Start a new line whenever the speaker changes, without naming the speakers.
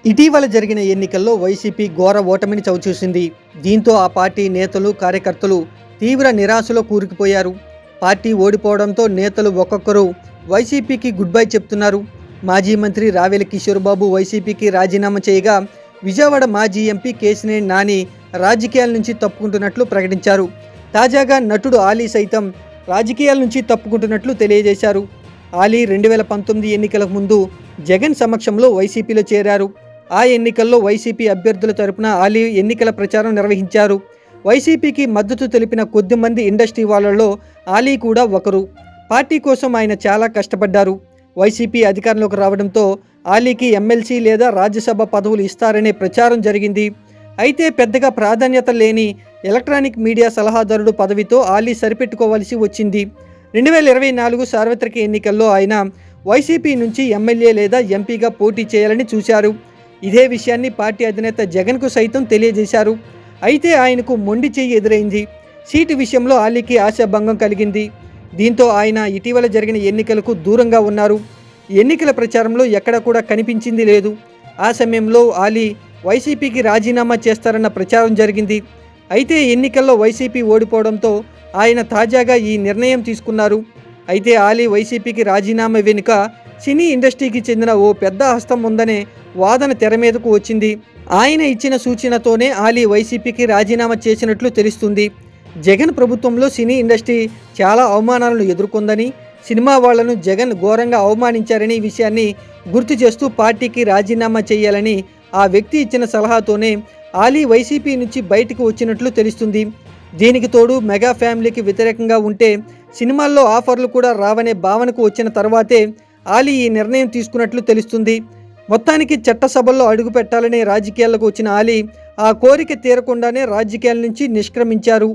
ఇటీవల జరిగిన ఎన్నికల్లో వైసీపీ ఘోర ఓటమిని చవిచూసింది. దీంతో ఆ పార్టీ నేతలు, కార్యకర్తలు తీవ్ర నిరాశలో కూరుకుపోయారు. పార్టీ ఓడిపోవడంతో నేతలు ఒక్కొక్కరు వైసీపీకి గుడ్ బై చెప్తున్నారు. మాజీ మంత్రి రావెల కిషోర్ బాబు వైసీపీకి రాజీనామా చేయగా, విజయవాడ మాజీ ఎంపీ కేశినేని నాని రాజకీయాల నుంచి తప్పుకుంటున్నట్లు ప్రకటించారు. తాజాగా నటుడు ఆలీ సైతం రాజకీయాల నుంచి తప్పుకుంటున్నట్లు తెలియజేశారు. ఆలీ 2019 ఎన్నికలకు ముందు జగన్ సమక్షంలో వైసీపీలో చేరారు. ఆ ఎన్నికల్లో వైసీపీ అభ్యర్థుల తరపున ఆలీ ఎన్నికల ప్రచారం నిర్వహించారు. వైసీపీకి మద్దతు తెలిపిన కొద్దిమంది ఇండస్ట్రీ వాళ్ళలో ఆలీ కూడా ఒకరు. పార్టీ కోసం ఆయన చాలా కష్టపడ్డారు. వైసీపీ అధికారంలోకి రావడంతో ఆలీకి ఎమ్మెల్సీ లేదా రాజ్యసభ పదవులు ఇస్తారనే ప్రచారం జరిగింది. అయితే పెద్దగా ప్రాధాన్యత లేని ఎలక్ట్రానిక్ మీడియా సలహాదారుడు పదవితో ఆలీ సరిపెట్టుకోవాల్సి వచ్చింది. 2024 సార్వత్రిక ఎన్నికల్లో ఆయన వైసీపీ నుంచి ఎమ్మెల్యే లేదా ఎంపీగా పోటీ చేయాలని చూశారు. ఇదే విషయాన్ని పార్టీ అధినేత జగన్కు సైతం తెలియజేశారు. అయితే ఆయనకు మొండి చెయ్యి ఎదురైంది. సీటు విషయంలో ఆలీకి ఆశాభంగం కలిగింది. దీంతో ఆయన ఇటీవల జరిగిన ఎన్నికలకు దూరంగా ఉన్నారు. ఎన్నికల ప్రచారంలో ఎక్కడ కూడా కనిపించింది లేదు. ఆ సమయంలో ఆలీ వైసీపీకి రాజీనామా చేస్తారన్న ప్రచారం జరిగింది. అయితే ఎన్నికల్లో వైసీపీ ఓడిపోవడంతో ఆయన తాజాగా ఈ నిర్ణయం తీసుకున్నారు. అయితే ఆలీ వైసీపీకి రాజీనామా వెనుక సినీ ఇండస్ట్రీకి చెందిన ఓ పెద్ద హస్తం ఉందనే వాదన తెర మీదకు వచ్చింది. ఆయన ఇచ్చిన సూచనతోనే ఆలీ వైసీపీకి రాజీనామా చేసినట్లు తెలుస్తుంది. జగన్ ప్రభుత్వంలో సినీ ఇండస్ట్రీ చాలా అవమానాలను ఎదుర్కొందని, సినిమా వాళ్లను జగన్ ఘోరంగా అవమానించారని విషయాన్ని గుర్తు చేస్తూ పార్టీకి రాజీనామా చేయాలని ఆ వ్యక్తి ఇచ్చిన సలహాతోనే ఆలీ వైసీపీ నుంచి బయటకు వచ్చినట్లు తెలుస్తుంది. దీనికి తోడు మెగా ఫ్యామిలీకి వ్యతిరేకంగా ఉంటే సినిమాల్లో ఆఫర్లు కూడా రావనే భావనకు వచ్చిన తర్వాతే ఆలీ ఈ నిర్ణయం తీసుకున్నట్లు తెలుస్తుంది. మొత్తానికి చట్టసభల్లో అడుగు పెట్టాలనే రాజకీయాలకు వచ్చిన ఆలీ ఆ కోరిక తీరకుండానే రాజకీయాల నుంచి నిష్క్రమించారు.